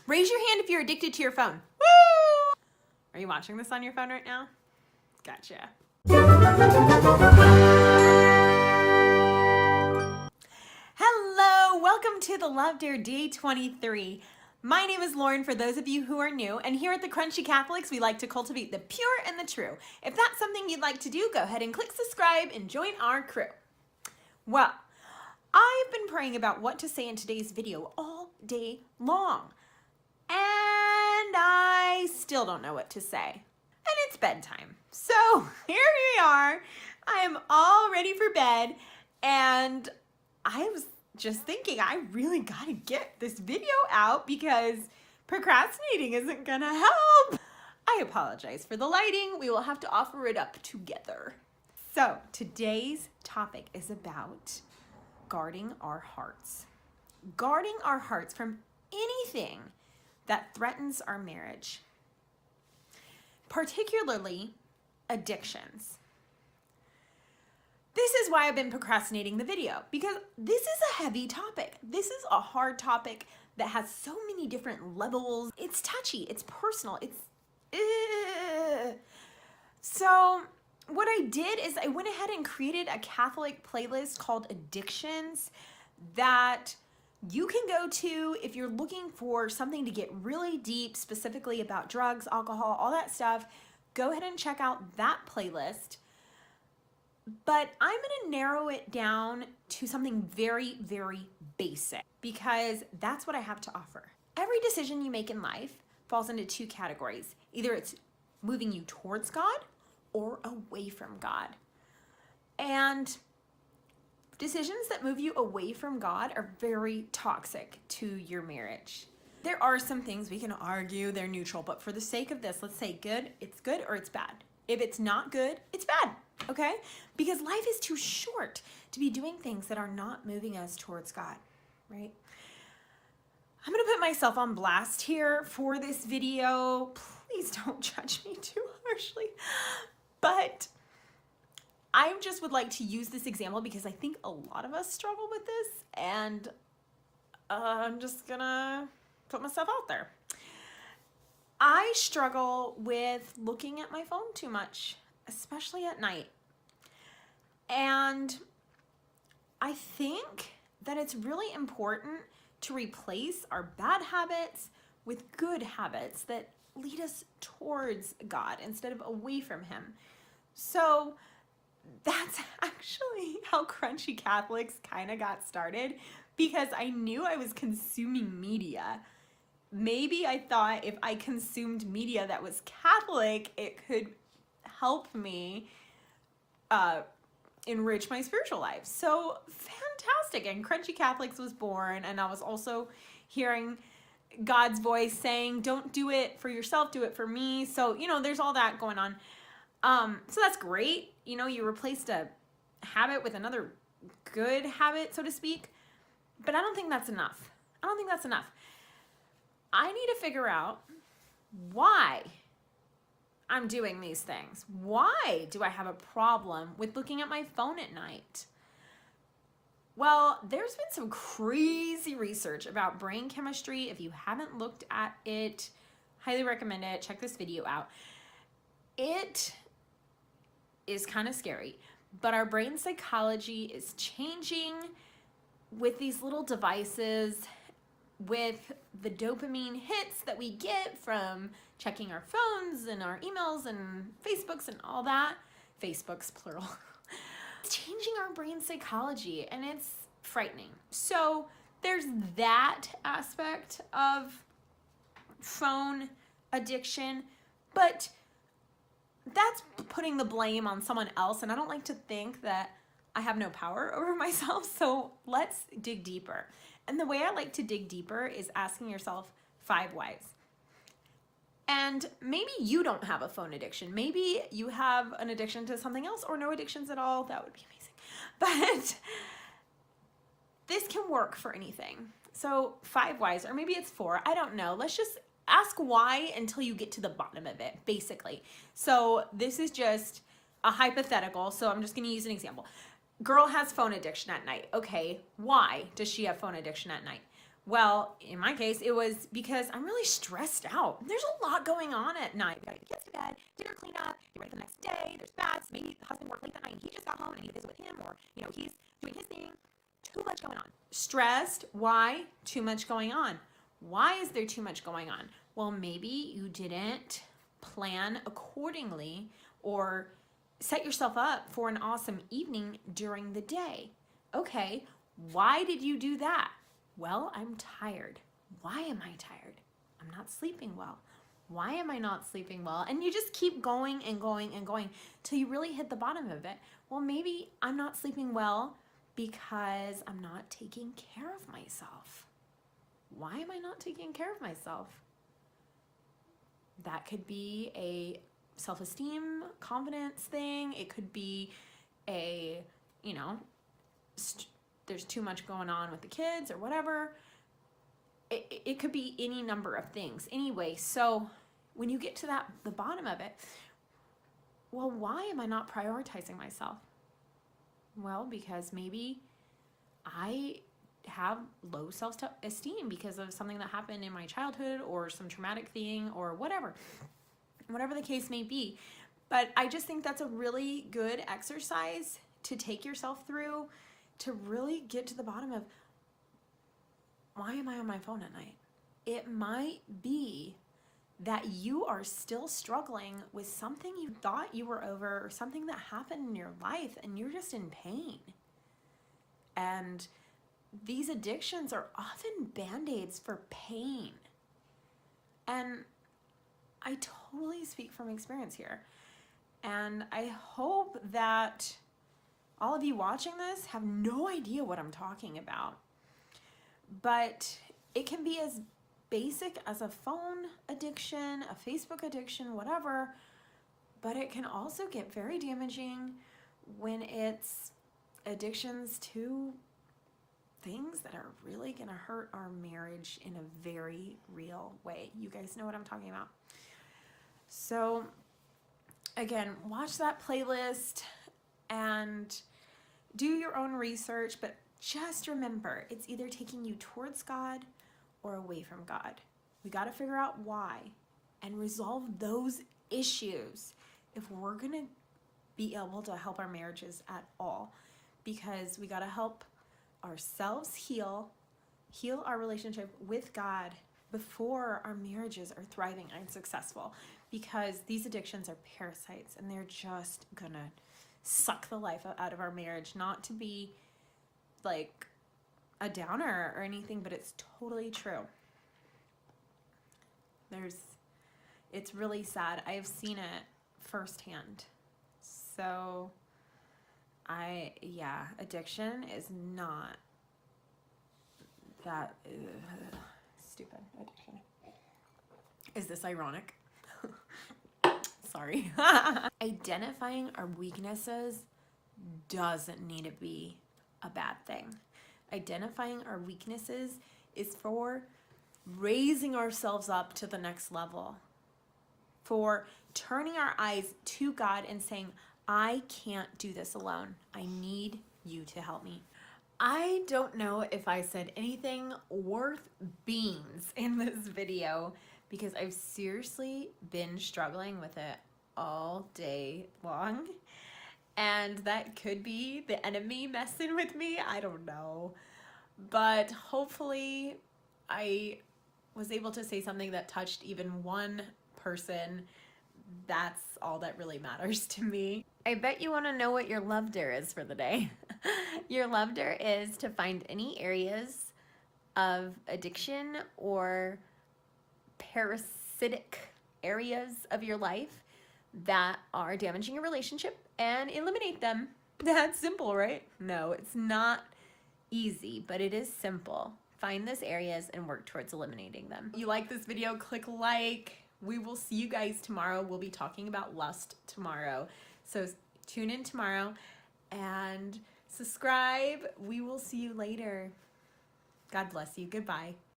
Raise your hand if you're addicted to your phone. Woo! Are you watching this on your phone right now? Gotcha. Hello, welcome to the Love Dare Day 23. My name is Lauren for those of you who are new, and here at the Crunchy Catholics, we like to cultivate the pure and the true. If that's something you'd like to do, go ahead and click subscribe and join our crew. Well, I've been praying about what to say in today's video all day long, and I still don't know what to say. And it's bedtime. So here we are. I am all ready for bed, and I was just thinking I really gotta get this video out because procrastinating isn't gonna help. I apologize for the lighting. We will have to offer it up together. So today's topic is about guarding our hearts. Guarding our hearts from anything that threatens our marriage, particularly addictions. This is why I've been procrastinating the video, because this is a heavy topic. This is a hard topic that has so many different levels. It's touchy, it's personal, So what I did is I went ahead and created a Catholic playlist called Addictions that you can go to if you're looking for something to get really deep, specifically about drugs, alcohol, all that stuff. Go ahead and check out that playlist. But I'm gonna narrow it down to something very, very basic because that's what I have to offer. Every decision you make in life falls into two categories. Either it's moving you towards God or away from God. And decisions that move you away from God are very toxic to your marriage. There are some things we can argue, they're neutral, but for the sake of this, let's say good or it's bad. If it's not good, it's bad, okay? Because life is too short to be doing things that are not moving us towards God, right? I'm gonna put myself on blast here for this video. Please don't judge me too harshly, but I just would like to use this example because I think a lot of us struggle with this, and I'm just gonna put myself out there. I struggle with looking at my phone too much, especially at night. And I think that it's really important to replace our bad habits with good habits that lead us towards God instead of away from Him. So that's actually how Crunchy Catholics kind of got started, because I knew I was consuming media. Maybe I thought if I consumed media that was Catholic, it could help me enrich my spiritual life. So fantastic. And Crunchy Catholics was born, and I was also hearing God's voice saying, don't do it for yourself, do it for me. So, you know, there's all that going on. So that's great. You know, you replaced a habit with another good habit, so to speak. But I don't think that's enough. I need to figure out why I'm doing these things. Why do I have a problem with looking at my phone at night? Well, there's been some crazy research about brain chemistry. If you haven't looked at it, highly recommend it. Check this video out. It is kind of scary, but our brain psychology is changing with these little devices, with the dopamine hits that we get from checking our phones and our emails and Facebooks and all that. Facebooks, plural. It's changing our brain psychology, and it's frightening. So there's that aspect of phone addiction, but that's putting the blame on someone else, and I don't like to think that I have no power over myself, so let's dig deeper. And the way I like to dig deeper is asking yourself 5 whys. And maybe you don't have a phone addiction. Maybe you have an addiction to something else or no addictions at all. That would be amazing. But this can work for anything. So 5 whys, or maybe it's 4. I don't know. Let's just ask why until you get to the bottom of it, basically. So this is just a hypothetical. So I'm just going to use an example. Girl has phone addiction at night. Okay, why does she have phone addiction at night? Well, in my case, it was because I'm really stressed out. There's a lot going on at night. We gotta get the kids to bed, dinner cleanup, get ready for the next day. There's baths. Maybe the husband worked late that night and he just got home and I need to visit with him, or, he's doing his thing. Too much going on. Stressed. Why? Too much going on. Why is there too much going on? Well, maybe you didn't plan accordingly or set yourself up for an awesome evening during the day. Okay, why did you do that? Well, I'm tired. Why am I tired? I'm not sleeping well. Why am I not sleeping well? And you just keep going and going and going till you really hit the bottom of it. Well, maybe I'm not sleeping well because I'm not taking care of myself. Why am I not taking care of myself? That could be a self-esteem, confidence thing. It could be a, there's too much going on with the kids or whatever. It could be any number of things. Anyway, so when you get to the bottom of it, well, why am I not prioritizing myself? Well, because maybe I have low self-esteem because of something that happened in my childhood or some traumatic thing or whatever the case may be. But I just think that's a really good exercise to take yourself through to really get to the bottom of, why am I on my phone at night? It might be that you are still struggling with something you thought you were over or something that happened in your life and you're just in pain. And these addictions are often band-aids for pain. And I totally speak from experience here. And I hope that all of you watching this have no idea what I'm talking about. But it can be as basic as a phone addiction, a Facebook addiction, whatever. But it can also get very damaging when it's addictions to things that are really going to hurt our marriage in a very real way. You guys know what I'm talking about. So again, watch that playlist and do your own research, but just remember, it's either taking you towards God or away from God. We got to figure out why and resolve those issues if we're going to be able to help our marriages at all, because we got to help ourselves heal our relationship with God before our marriages are thriving and successful, because these addictions are parasites and they're just gonna suck the life out of our marriage. Not to be like a downer or anything, but it's totally true. It's really sad. I've seen it firsthand. So addiction is not that stupid addiction. Is this ironic? Sorry. Identifying our weaknesses doesn't need to be a bad thing. Identifying our weaknesses is for raising ourselves up to the next level, for turning our eyes to God and saying, I can't do this alone. I need you to help me. I don't know if I said anything worth beans in this video, because I've seriously been struggling with it all day long. And that could be the enemy messing with me. I don't know. But hopefully I was able to say something that touched even one person. That's all that really matters to me. I bet you want to know what your love dare is for the day. Your love dare is to find any areas of addiction or parasitic areas of your life that are damaging your relationship and eliminate them. That's simple, right? No, it's not easy, but it is simple. Find those areas and work towards eliminating them. If you like this video, click like. We will see you guys tomorrow. We'll be talking about lust tomorrow. So tune in tomorrow and subscribe. We will see you later. God bless you. Goodbye.